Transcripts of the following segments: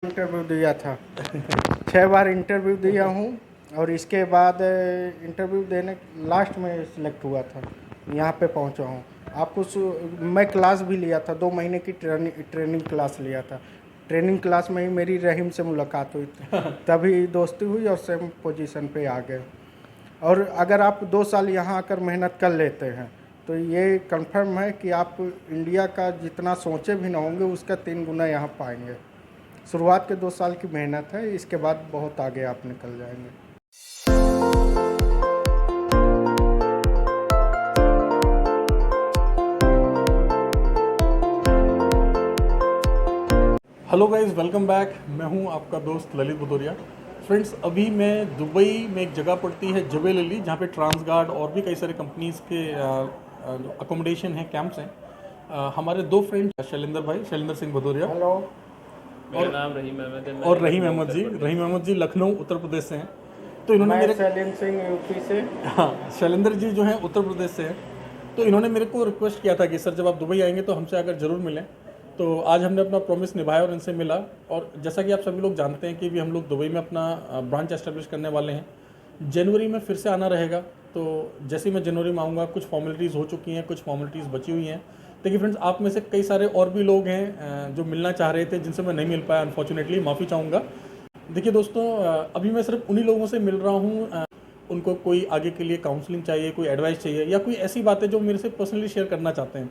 Interview दिया था। 6 बार interview दिया हूँ और इसके बाद इंटरव्यू देने लास्ट में सिलेक्ट हुआ था, यहाँ पे पहुँचा हूँ। मैं क्लास भी लिया था, 2 महीने की ट्रेनिंग क्लास लिया था। ट्रेनिंग क्लास में ही मेरी रहीम से मुलाकात हुई थी, तभी दोस्ती हुई और सेम पोजीशन पे आ गए। और अगर आप 2 साल यहाँ आकर मेहनत कर लेते हैं तो ये कंफर्म है कि आप इंडिया का जितना सोचे भी ना होंगे उसका 3 गुना यहाँ पाएंगे। शुरुआत के 2 साल की मेहनत है, इसके बाद बहुत आगे आप निकल जाएंगे। Hello guys, welcome back. मैं हूं आपका दोस्त ललित भदौरिया। फ्रेंड्स, अभी मैं दुबई में एक जगह पड़ती है जुबैल अली, जहां पे ट्रांसगार्ड और भी कई सारे कंपनीज़ के अकोमोडेशन हैं, कैंप्स हैं। हमारे दो फ्रेंड शैलेंद्र सिंह भदौरिया हेलो, मेरा नाम रहीम अहमद है। और रहीम अहमद जी लखनऊ उत्तर प्रदेश से हैं। तो इन्होंने मैं मेरे शैलेंद्र सिंह यूपी से। हाँ, शैलेंद्र जी जो हैं उत्तर प्रदेश से हैं। तो इन्होंने मेरे को रिक्वेस्ट किया था कि सर, जब आप दुबई आएंगे तो हमसे आकर ज़रूर मिलें। तो आज हमने अपना प्रॉमिस निभाया और इनसे मिला। और जैसा कि आप सभी लोग जानते हैं कि भी हम लोग दुबई में अपना ब्रांच एस्टेब्लिश करने वाले हैं। जनवरी में फिर से आना रहेगा। तो जैसे ही मैं जनवरी में आऊँगा, कुछ फॉर्मेलिटीज़ हो चुकी हैं, कुछ फॉर्मेलिटीज़ बची हुई हैं। देखिए फ्रेंड्स, आप में से कई सारे और भी लोग हैं जो मिलना चाह रहे थे, जिनसे मैं नहीं मिल पाया, अनफॉर्चुनेटली, माफ़ी चाहूँगा। देखिए दोस्तों, अभी मैं सिर्फ उन्हीं लोगों से मिल रहा हूँ उनको कोई आगे के लिए काउंसलिंग चाहिए, कोई एडवाइस चाहिए, या कोई ऐसी बातें जो मेरे से पर्सनली शेयर करना चाहते हैं।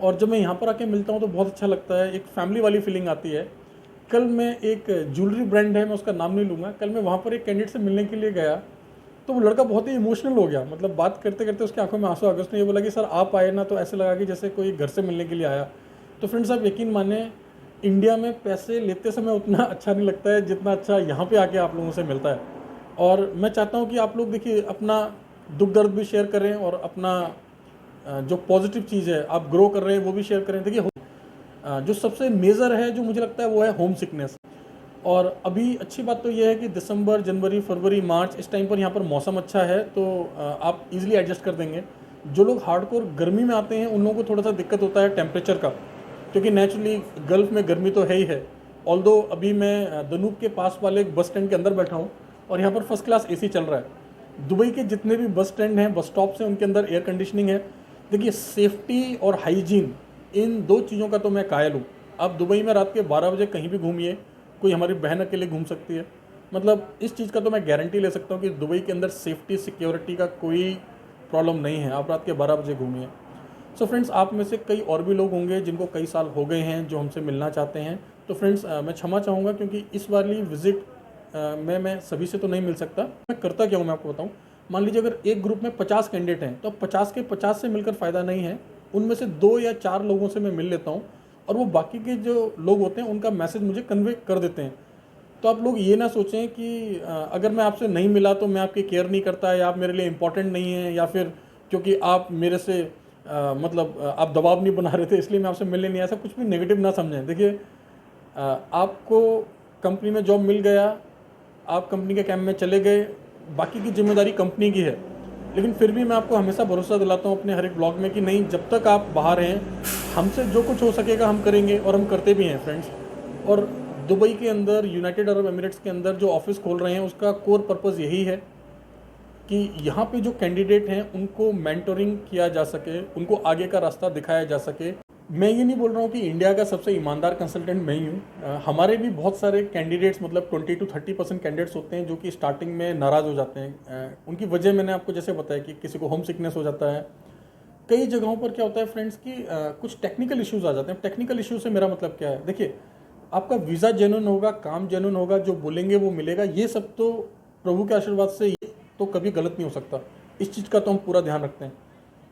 और जब मैं यहाँ पर आके मिलता हूँ तो बहुत अच्छा लगता है, एक फैमिली वाली फीलिंग आती है। कल मैं एक ज्वेलरी ब्रांड है, मैं उसका नाम नहीं लूँगा, कल मैं वहाँ पर एक कैंडिडेट से मिलने के लिए गया तो वो लड़का बहुत ही इमोशनल हो गया। मतलब बात करते करते उसकी आंखों में आंसू आ गए। उसने ये बोला कि सर, आप आए ना तो ऐसे लगा कि जैसे कोई घर से मिलने के लिए आया। तो फ्रेंड्स, आप यकीन माने, इंडिया में पैसे लेते समय उतना अच्छा नहीं लगता है जितना अच्छा यहाँ पे आके आप लोगों से मिलता है। और मैं चाहता हूँ कि आप लोग देखिए, अपना दुख दर्द भी शेयर करें और अपना जो पॉजिटिव चीज़ है आप ग्रो कर रहे हैं वो भी शेयर करें। देखिए, जो सबसे मेजर है जो मुझे लगता है वो है होम सिकनेस। और अभी अच्छी बात तो ये है कि दिसंबर, जनवरी, फरवरी, मार्च, इस टाइम पर यहाँ पर मौसम अच्छा है, तो आप इजीली एडजस्ट कर देंगे। जो लोग हार्डकोर गर्मी में आते हैं उन लोगों को थोड़ा सा दिक्कत होता है टेम्परेचर का, क्योंकि नेचुरली गल्फ़ में गर्मी तो है ही है। ऑल्दो अभी मैं दनूब के पास वाले एक बस स्टैंड के अंदर बैठा हूँ और यहाँ पर फर्स्ट क्लास AC चल रहा है। दुबई के जितने भी बस स्टैंड हैं, बस स्टॉप्स हैं, उनके अंदर एयर कंडीशनिंग है। देखिए, सेफ्टी और हाइजीन, इन दो चीज़ों का तो मैं कायल हूँ। आप दुबई में रात के 12 बजे कहीं भी घूमिए, कोई हमारी बहन अकेले घूम सकती है। मतलब इस चीज़ का तो मैं गारंटी ले सकता हूँ कि दुबई के अंदर सेफ्टी सिक्योरिटी का कोई प्रॉब्लम नहीं है। आप रात के 12 बजे घूमिए। सो फ्रेंड्स, आप में से कई और भी लोग होंगे जिनको कई साल हो गए हैं जो हमसे मिलना चाहते हैं। तो फ्रेंड्स, मैं क्षमा चाहूँगा क्योंकि इस वाली विज़िट में मैं सभी से तो नहीं मिल सकता। मैं करता क्या हूँ मैं आपको बताऊँ। मान लीजिए अगर एक ग्रुप में 50 कैंडिडेट हैं तो 50 के 50 से मिलकर फ़ायदा नहीं है। उनमें से 2 या 4 लोगों से मैं मिल लेता हूँ और वो बाकी के जो लोग होते हैं उनका मैसेज मुझे कन्वे कर देते हैं। तो आप लोग ये ना सोचें कि अगर मैं आपसे नहीं मिला तो मैं आपकी केयर नहीं करता, या आप मेरे लिए इम्पोर्टेंट नहीं हैं, या फिर क्योंकि आप मेरे से आप दबाव नहीं बना रहे थे इसलिए मैं आपसे मिलने नहीं आया। ऐसा कुछ भी नेगेटिव ना समझें। देखिए, आपको कंपनी में जॉब मिल गया, आप कंपनी के कैंप में चले गए, बाकी की जिम्मेदारी कंपनी की है। लेकिन फिर भी मैं आपको हमेशा भरोसा दिलाता हूँ अपने हर एक ब्लॉग में कि नहीं, जब तक आप बाहर हैं हमसे जो कुछ हो सकेगा हम करेंगे, और हम करते भी हैं फ्रेंड्स। और दुबई के अंदर, यूनाइटेड अरब एमिरेट्स के अंदर जो ऑफिस खोल रहे हैं उसका कोर पर्पज़ यही है कि यहाँ पे जो कैंडिडेट हैं उनको मेंटोरिंग किया जा सके, उनको आगे का रास्ता दिखाया जा सके। मैं ये नहीं बोल रहा हूँ कि इंडिया का सबसे ईमानदार कंसल्टेंट मैं ही हूँ। हमारे भी बहुत सारे कैंडिडेट्स, मतलब 20 to 30% कैंडिडेट्स होते हैं जो कि स्टार्टिंग में नाराज़ हो जाते हैं। उनकी वजह मैंने आपको जैसे बताया कि किसी को होम सिकनेस हो जाता है। कई जगहों पर क्या होता है फ्रेंड्स कि कुछ टेक्निकल इश्यूज़ आ जाते हैं। टेक्निकल इश्यूज़ से मेरा मतलब क्या है, देखिए, आपका वीज़ा जेन्युइन होगा, काम जेन्युइन होगा, जो बोलेंगे वो मिलेगा, ये सब तो प्रभु के आशीर्वाद से ये तो कभी गलत नहीं हो सकता। इस चीज़ का तो हम पूरा ध्यान रखते हैं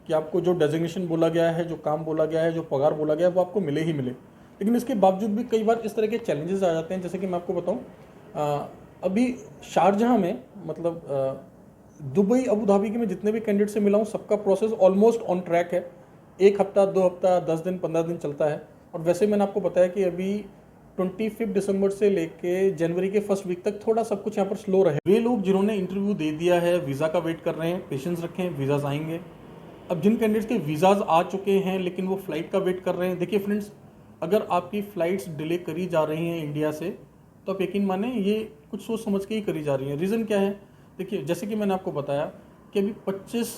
कि आपको जो डेजिग्नेशन बोला गया है, जो काम बोला गया है, जो पगार बोला गया है, वो आपको मिले ही मिले। लेकिन इसके बावजूद भी कई बार इस तरह के चैलेंजेस आ जाते हैं। जैसे कि मैं आपको बताऊँ, अभी शारजहाँ में, मतलब दुबई, अबू धाबी के मैं जितने भी कैंडिडेट से मिला हूँ सबका प्रोसेस ऑलमोस्ट ऑन ट्रैक है। 1 हफ्ता, 2 हफ्ता, 10 दिन, 15 दिन चलता है। और वैसे मैंने आपको बताया कि अभी 25 दिसंबर से लेके जनवरी के फर्स्ट वीक तक थोड़ा सब कुछ यहाँ पर स्लो रहे। वे लोग जिन्होंने इंटरव्यू दे दिया है, वीज़ा का वेट कर रहे हैं, पेशेंस रखें, वीज़ाज आएंगे। अब जिन कैंडिडेट्स के वीज़ाज आ चुके हैं लेकिन वो फ़्लाइट का वेट कर रहे हैं, देखिए फ्रेंड्स, अगर आपकी फ़्लाइट्स डिले करी जा रही हैं इंडिया से, तो आप यकीन माने ये कुछ सोच समझ के ही करी जा रही है। रीज़न क्या है? देखिए, जैसे कि मैंने आपको बताया कि अभी 25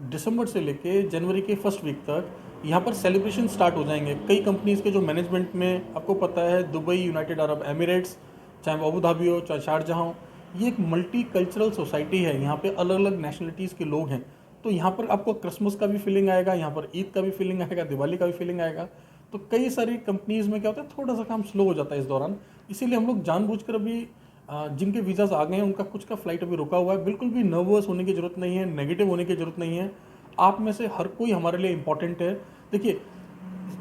दिसंबर से लेके जनवरी के फर्स्ट वीक तक यहाँ पर सेलिब्रेशन स्टार्ट हो जाएंगे। कई कंपनीज़ के जो मैनेजमेंट में, आपको पता है, दुबई, यूनाइटेड अरब एमिरेट्स, चाहे वो अबू धाबी हो, चाहे शारजहाँ हो, ये एक मल्टी कल्चरल सोसाइटी है। यहाँ पे अलग अलग नेशनलिटीज़ के लोग हैं। तो यहाँ पर आपको क्रिसमस का भी फीलिंग आएगा, यहाँ पर ईद का भी फीलिंग आएगा, दिवाली का भी फीलिंग आएगा। तो कई सारी कंपनीज़ में क्या होता है, थोड़ा सा काम स्लो हो जाता है इस दौरान। इसीलिए हम लोग जानबूझकर अभी जिनके वीज़ाज़ आ गए हैं उनका कुछ का फ्लाइट अभी रुका हुआ है। बिल्कुल भी नर्वस होने की ज़रूरत नहीं है, नेगेटिव होने की ज़रूरत नहीं है। आप में से हर कोई हमारे लिए इंपॉर्टेंट है। देखिए,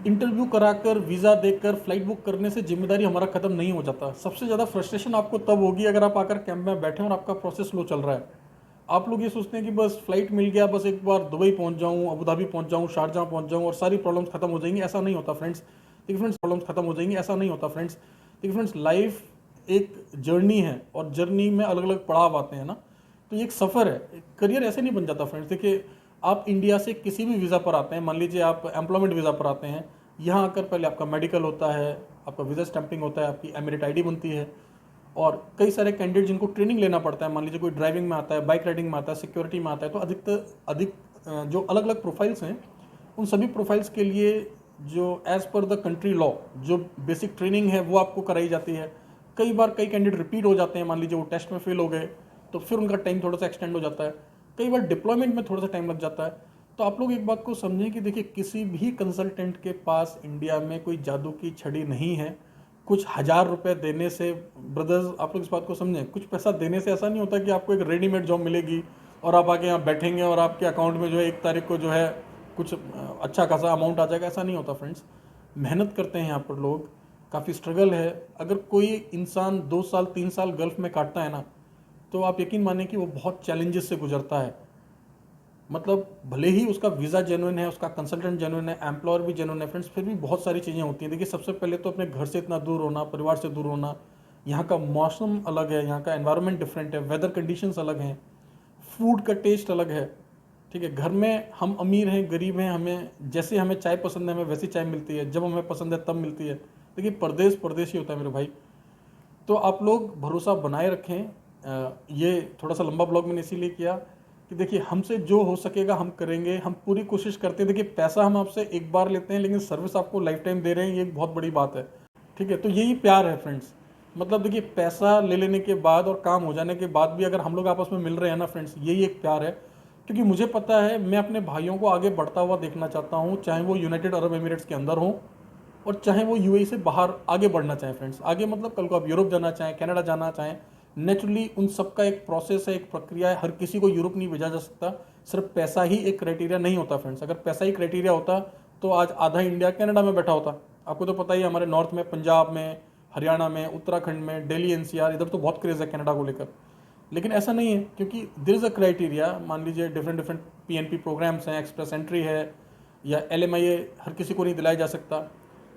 इंटरव्यू कराकर, वीज़ा देकर, फ्लाइट बुक करने से जिम्मेदारी हमारा ख़त्म नहीं हो जाता। सबसे ज़्यादा फ्रस्ट्रेशन आपको तब होगी अगर आप आकर कैंप में बैठे और आपका प्रोसेस स्लो चल रहा है। आप लोग ये सोचते हैं कि बस फ्लाइट मिल गया, बस एक बार दुबई पहुंच जाऊं, अबू धाबी पहुंच जाऊं, शारजहाँ पहुंच जाऊं और सारी प्रॉब्लम्स खत्म हो जाएंगी। ऐसा नहीं होता फ्रेंड्स। देखिए फ्रेंड्स, प्रॉब्लम्स खत्म हो जाएंगी, ऐसा नहीं होता फ्रेंड्स। देखिए फ्रेंड्स, लाइफ एक जर्नी है और जर्नी में अलग अलग पड़ाव आते हैं ना, तो ये एक सफ़र है। करियर ऐसे नहीं बन जाता फ्रेंड्स। देखिए, आप इंडिया से किसी भी वीज़ा पर आते हैं, मान लीजिए आप एम्प्लॉयमेंट वीज़ा पर आते हैं, यहाँ आकर पहले आपका मेडिकल होता है, आपका वीज़ा स्टैंपिंग होता है, आपकी एमिरेट आईडी बनती है, और कई सारे कैंडिडेट जिनको ट्रेनिंग लेना पड़ता है, मान लीजिए कोई ड्राइविंग में आता है, बाइक राइडिंग में आता है, सिक्योरिटी में आता है, तो अधिक जो अलग अलग प्रोफाइल्स हैं, उन सभी प्रोफाइल्स के लिए जो as per the country law जो बेसिक ट्रेनिंग है वो आपको कराई जाती है। कई बार कई कैंडिडेट रिपीट हो जाते हैं, मान लीजिए वो टेस्ट में फेल हो गए तो फिर उनका टाइम थोड़ा सा एक्सटेंड हो जाता है। कई बार डिप्लॉयमेंट में थोड़ा सा टाइम लग जाता है। तो आप लोग एक बात को समझें कि देखिए, किसी भी कंसल्टेंट के पास इंडिया में कोई जादू की छड़ी नहीं है। कुछ हज़ार रुपए देने से, ब्रदर्स आप लोग इस बात को समझें, कुछ पैसा देने से ऐसा नहीं होता कि आपको एक रेडीमेड जॉब मिलेगी और आप आके यहाँ बैठेंगे और आपके अकाउंट में जो है 1 तारीख को जो है कुछ अच्छा खासा अमाउंट आ जाएगा। ऐसा नहीं होता फ्रेंड्स। मेहनत करते हैं यहाँ पर लोग, काफ़ी स्ट्रगल है। अगर कोई इंसान 2 साल 3 साल गल्फ़ में काटता है ना, तो आप यकीन मानें कि वो बहुत चैलेंजेस से गुजरता है। मतलब भले ही उसका वीज़ा जेन्युइन है, उसका कंसल्टेंट जेन्युइन है, एम्प्लॉयर भी जेन्युइन है फ्रेंड्स, फिर भी बहुत सारी चीज़ें होती हैं। देखिए, सबसे पहले तो अपने घर से इतना दूर होना, परिवार से दूर होना, यहाँ का मौसम अलग है, यहाँ का एनवायरनमेंट डिफरेंट है, वेदर कंडीशंस अलग हैं, फूड का टेस्ट अलग है। ठीक है, घर में हम अमीर हैं, गरीब हैं, हमें जैसे हमें चाय पसंद है हमें वैसी चाय मिलती है, जब हमें पसंद है तब मिलती है। देखिए, परदेश परदेश ही होता है मेरे भाई। तो आप लोग भरोसा बनाए रखें। ये थोड़ा सा लंबा ब्लॉग मैंने इसीलिए किया कि देखिए, हमसे जो हो सकेगा हम करेंगे, हम पूरी कोशिश करते हैं। देखिए, पैसा हम आपसे एक बार लेते हैं लेकिन सर्विस आपको लाइफ टाइम दे रहे हैं, ये एक बहुत बड़ी बात है। ठीक है, तो यही प्यार है फ्रेंड्स। मतलब देखिए, पैसा ले लेने के बाद और काम हो जाने के बाद भी अगर हम लोग आपस में मिल रहे हैं ना फ्रेंड्स, यही एक प्यार है। क्योंकि मुझे पता है, मैं अपने भाइयों को आगे बढ़ता हुआ देखना चाहता हूँ, चाहे वो यूनाइटेड अरब एमिरेट्स के अंदर हो और चाहे वो यूएई से बाहर आगे बढ़ना चाहें फ्रेंड्स। आगे मतलब कल को आप यूरोप जाना चाहें, कनाडा जाना चाहें, नेचुरली उन सबका एक प्रोसेस है, एक प्रक्रिया है। हर किसी को यूरोप नहीं भेजा जा सकता। सिर्फ पैसा ही एक क्राइटेरिया नहीं होता फ्रेंड्स। अगर पैसा ही क्राइटेरिया होता तो आज आधा इंडिया कनाडा में बैठा होता। आपको तो पता ही है, हमारे नॉर्थ में, पंजाब में, हरियाणा में, उत्तराखंड में, दिल्ली एनसीआर, इधर तो बहुत क्रेज़ है कनाडा को लेकर। लेकिन ऐसा नहीं है, क्योंकि देयर इज़ अ क्राइटेरिया। मान लीजिए डिफरेंट पीएनपी प्रोग्राम्स हैं, एक्सप्रेस एंट्री है या एलएमआईए, हर किसी को नहीं दिलाया जा सकता।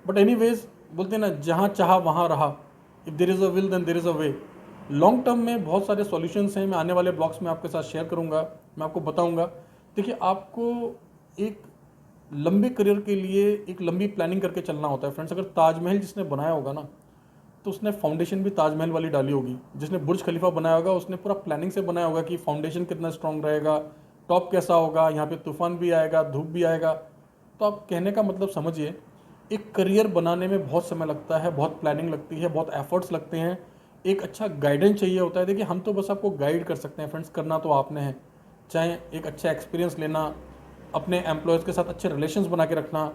बट एनीवेज, बोलते हैं ना, जहाँ चाहा वहाँ रहा। If there is a will then there is a way. Long term में बहुत सारे सॉल्यूशंस हैं, मैं आने वाले ब्लॉग्स में आपके साथ शेयर करूँगा, मैं आपको बताऊँगा। देखिए, आपको एक लंबे करियर के लिए एक लंबी प्लानिंग करके चलना होता है फ्रेंड्स। अगर ताजमहल जिसने बनाया होगा ना, तो उसने फाउंडेशन भी ताजमहल वाली डाली होगी। जिसने बुर्ज खलीफा बनाया होगा उसने पूरा प्लानिंग से बनाया होगा कि फाउंडेशन कितना स्ट्रांग रहेगा, टॉप कैसा होगा, यहाँ पे तूफान भी आएगा, धूप भी आएगा। तो आप कहने का मतलब समझिए, एक करियर बनाने में बहुत समय लगता है, बहुत प्लानिंग लगती है, बहुत एफर्ट्स लगते हैं, एक अच्छा गाइडेंस चाहिए होता है। देखिए, हम तो बस आपको गाइड कर सकते हैं फ्रेंड्स, करना तो आपने है। चाहे एक अच्छा एक्सपीरियंस लेना, अपने एम्प्लॉयज़ के साथ अच्छे रिलेशंस बना के रखना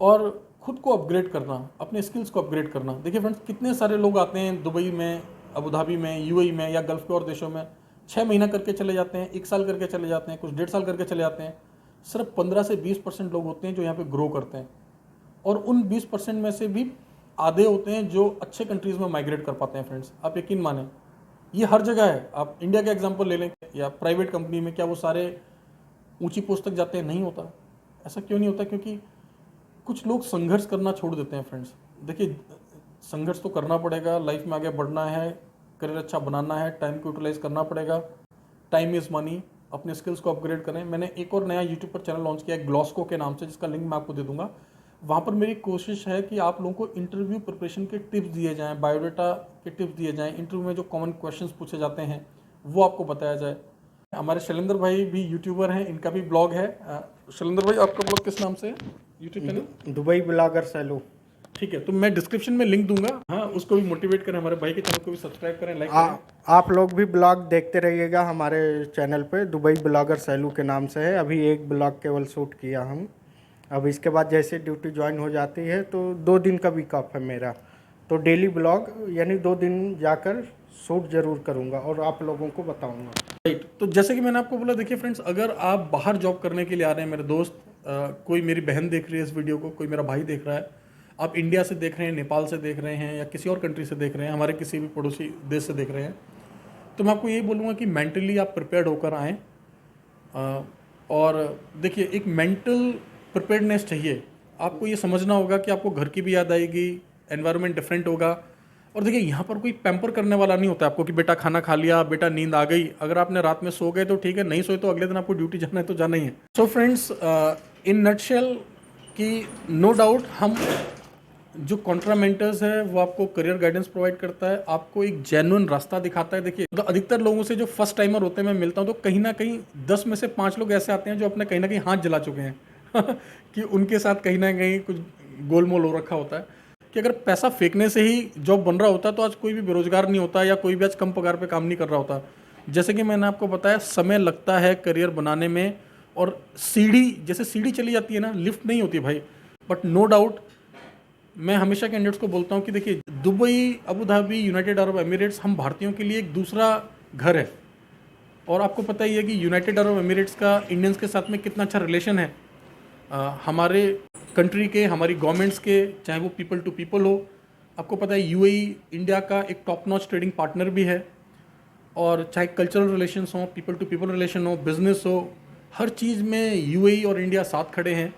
और खुद को अपग्रेड करना, अपने स्किल्स को अपग्रेड करना। देखिए फ्रेंड्स, कितने सारे लोग आते हैं दुबई में, अबू धाबी में, यूएई में या गल्फ़ के और देशों में, 6 महीना करके चले जाते हैं, 1 साल करके चले जाते हैं, कुछ 1.5 साल करके चले जाते हैं। सिर्फ 15 से 20% लोग होते हैं जो यहाँ पे ग्रो करते हैं, और उन 20% में से भी आधे होते हैं जो अच्छे कंट्रीज़ में माइग्रेट कर पाते हैं फ्रेंड्स। आप यकीन माने, ये हर जगह है। आप इंडिया का एग्जांपल ले लें या प्राइवेट कंपनी में, क्या वो सारे ऊंची पोस्ट तक जाते हैं? नहीं होता। ऐसा क्यों नहीं होता? क्योंकि कुछ लोग संघर्ष करना छोड़ देते हैं फ्रेंड्स। देखिए, संघर्ष तो करना पड़ेगा, लाइफ में आगे बढ़ना है, करियर अच्छा बनाना है, टाइम को यूटिलाइज करना पड़ेगा। Time is money. अपने स्किल्स को अपग्रेड करें। मैंने एक और नया यूट्यूब पर चैनल लॉन्च किया है ग्लॉस्को के नाम से, जिसका लिंक मैं आपको दे दूंगा। वहाँ पर मेरी कोशिश है कि आप लोगों को इंटरव्यू प्रिपरेशन के टिप्स दिए जाएं, बायोडाटा के टिप्स दिए जाएं, इंटरव्यू में जो कॉमन क्वेश्चंस पूछे जाते हैं वो आपको बताया जाए। हमारे शैलेंद्र भाई भी यूट्यूबर हैं, इनका भी ब्लॉग है। शैलेंद्र भाई, आपका ब्लॉग किस नाम से है YouTube channel? Dubai blogger Selu. ठीक है, तो मैं डिस्क्रिप्शन में लिंक दूंगा। हाँ, उसको भी मोटिवेट करें, हमारे भाई के चैनल को भी सब्सक्राइब करें, लाइक करें। आप लोग भी ब्लॉग देखते रहिएगा हमारे चैनल पे, दुबई ब्लॉगर सैलू के नाम से है। अभी एक ब्लॉग केवल शूट किया हम। अब इसके बाद जैसे ड्यूटी ज्वाइन हो जाती है तो 2 दिन का वीक ऑफ है मेरा, तो डेली ब्लॉग यानी 2 दिन जाकर शूट जरूर करूँगा और आप लोगों को बताऊँगा। राइट, तो जैसे कि मैंने आपको बोला, देखिए फ्रेंड्स, अगर आप बाहर जॉब करने के लिए आ रहे हैं, मेरे दोस्त, कोई मेरी बहन देख रही है इस वीडियो को, कोई मेरा भाई देख रहा है, आप इंडिया से देख रहे हैं, नेपाल से देख रहे हैं, या किसी और कंट्री से देख रहे हैं, हमारे किसी भी पड़ोसी देश से देख रहे हैं, तो मैं आपको यही बोलूँगा कि मेंटली आप प्रिपेयर्ड होकर आएँ। और देखिए, एक मेंटल प्रिपेयर्डनेस चाहिए। आपको ये समझना होगा कि आपको घर की भी याद आएगी, एनवायरनमेंट डिफरेंट होगा। और देखिए, यहाँ पर कोई पैम्पर करने वाला नहीं होता आपको कि बेटा खाना खा लिया, बेटा नींद आ गई। अगर आपने रात में सो गए तो ठीक है, नहीं सोए तो अगले दिन आपको ड्यूटी जाना है तो जाना ही है। सो फ्रेंड्स, इन नटशेल कि नो डाउट हम जो कॉन्ट्रा मेंटर्स है वो आपको करियर गाइडेंस प्रोवाइड करता है, आपको एक जेन्युइन रास्ता दिखाता है। देखिए, तो अधिकतर लोगों से जो फर्स्ट टाइमर होते हैं मैं मिलता हूँ, तो कहीं ना कहीं 10 में से 5 लोग ऐसे आते हैं जो अपने कहीं ना कहीं हाथ जला चुके हैं कि उनके साथ कहीं ना कहीं कुछ गोलमोल हो रखा होता है कि अगर पैसा फेंकने से ही जॉब बन रहा होता तो आज कोई भी बेरोजगार नहीं होता, या कोई भी आज कम पगार पे काम नहीं कर रहा होता। जैसे कि मैंने आपको बताया, समय लगता है करियर बनाने में, और सीढ़ी जैसे सीढ़ी चली जाती है ना, लिफ्ट नहीं होती भाई। बट नो डाउट, मैं हमेशा कैंडिडेट्स को बोलता हूँ कि देखिए, Dubai, Abu Dhabi, United Arab Emirates हम भारतीयों के लिए एक दूसरा घर है। और आपको पता ही है कि यूनाइटेड अरब एमिरेट्स का इंडियंस के साथ में कितना अच्छा रिलेशन है। हमारे कंट्री के, हमारी गवर्नमेंट्स के, चाहे वो पीपल टू पीपल हो। आपको पता है यूएई इंडिया का एक टॉप नॉच ट्रेडिंग पार्टनर भी है। और चाहे कल्चरल रिलेशंस हो, पीपल टू पीपल रिलेशन हो, बिजनेस हो, हर चीज़ में यूएई और इंडिया साथ खड़े हैं।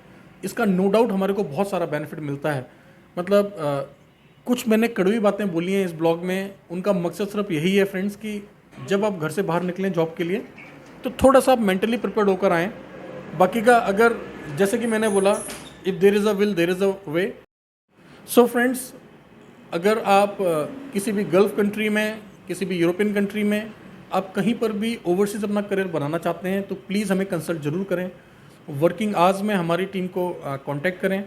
इसका नो डाउट हमारे को बहुत सारा बेनिफिट मिलता है। मतलब कुछ मैंने कड़वी बातें बोली हैं इस ब्लॉग में, उनका मकसद सिर्फ यही है फ्रेंड्स कि जब आप घर से बाहर निकलें जॉब के लिए तो थोड़ा सा आप मेंटली प्रिपेयर्ड होकर आएँ। बाकी का, अगर जैसे कि मैंने बोला, if there is a will there is a way. So friends, अगर आप किसी भी गल्फ कंट्री में, किसी भी यूरोपियन कंट्री में, आप कहीं पर भी ओवरसीज़ अपना करियर बनाना चाहते हैं तो प्लीज़ हमें कंसल्ट जरूर करें। वर्किंग आवर्स में हमारी टीम को कांटेक्ट करें।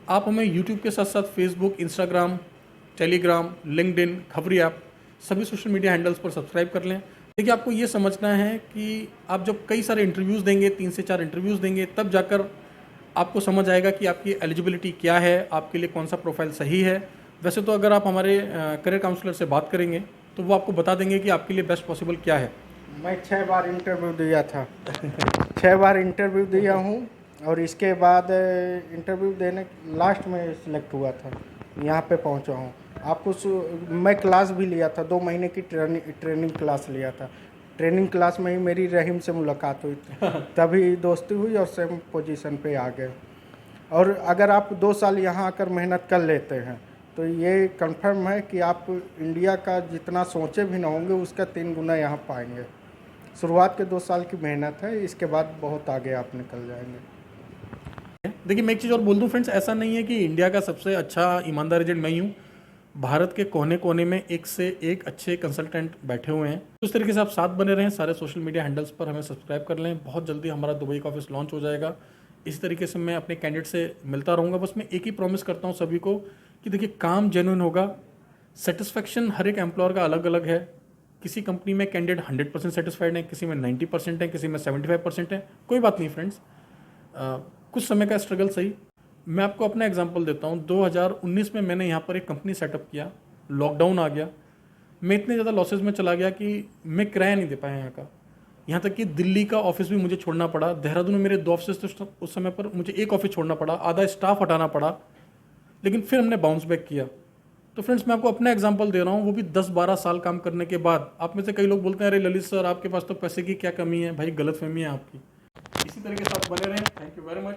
आप हमें यूट्यूब के साथ साथ फेसबुक, इंस्टाग्राम, टेलीग्राम, लिंक्डइन, खबरी ऐप, सभी सोशल मीडिया हैंडल्स पर सब्सक्राइब कर लें। देखिए, आपको ये समझना है कि आप जब कई सारे इंटरव्यूज़ देंगे, 3 से 4 इंटरव्यूज़ देंगे, तब जाकर आपको समझ आएगा कि आपकी एलिजिबिलिटी क्या है, आपके लिए कौन सा प्रोफाइल सही है। वैसे तो अगर आप हमारे करियर काउंसलर से बात करेंगे तो वो आपको बता देंगे कि आपके लिए बेस्ट पॉसिबल क्या है। मैं 6 बार इंटरव्यू दिया था 6 बार इंटरव्यू दिया हूँ, और इसके बाद इंटरव्यू देने लास्ट में सिलेक्ट हुआ था, यहाँ पे पहुँचा हूँ। मैं क्लास भी लिया था, 2 महीने की ट्रेनिंग क्लास लिया था। ट्रेनिंग क्लास में ही मेरी रहीम से मुलाकात हुई थी तभी दोस्ती हुई और सेम पोजीशन पे आ गए। और अगर आप 2 साल यहाँ आकर मेहनत कर लेते हैं तो ये कंफर्म है कि आप इंडिया का जितना सोचे भी ना होंगे उसका 3 गुना यहाँ पाएंगे। शुरुआत के 2 साल की मेहनत है, इसके बाद बहुत आगे आप निकल जाएंगे। देखिए, मैं एक चीज़ और बोल दूं फ्रेंड्स, ऐसा नहीं है कि इंडिया का सबसे अच्छा ईमानदार एजेंट मैं ही हूँ। भारत के कोने कोने में एक से एक अच्छे कंसल्टेंट बैठे हुए हैं। उस तरीके से आप साथ बने रहें। सारे सोशल मीडिया हैंडल्स पर हमें सब्सक्राइब कर लें। बहुत जल्दी हमारा दुबई का ऑफिस लॉन्च हो जाएगा। इस तरीके से मैं अपने कैंडिडेट से मिलता रहूँगा। बस मैं एक ही प्रॉमिस करता हूँ सभी को कि देखिए, काम जेन्युइन होगा। सेटिस्फेक्शन हर एक एम्प्लॉयर का अलग अलग है। किसी कंपनी में कैंडिडेट 100% सेटिस्फाइड है, किसी में 90% है, किसी में 75% है। कोई बात नहीं फ्रेंड्स, कुछ समय का स्ट्रगल सही। मैं आपको अपना एग्जांपल देता हूँ। 2019 में मैंने यहाँ पर एक कंपनी सेटअप किया, लॉकडाउन आ गया, मैं इतने ज़्यादा लॉसेज में चला गया कि मैं किराया नहीं दे पाया यहाँ का। यहाँ तक कि दिल्ली का ऑफिस भी मुझे छोड़ना पड़ा। देहरादून में मेरे 2 ऑफिस थे उस समय पर, मुझे एक ऑफिस छोड़ना पड़ा, आधा स्टाफ हटाना पड़ा, लेकिन फिर हमने बाउंस बैक किया। तो फ्रेंड्स, मैं आपको अपना एग्जांपल दे रहा हूँ, वो भी 10-12 साल काम करने के बाद। आप में से कई लोग बोलते हैं, अरे ललित सर, आपके पास तो पैसे की क्या कमी है। भाई, गलतफहमी है आपकी। इसी तरीके से आप बने रहें। Thank you very much.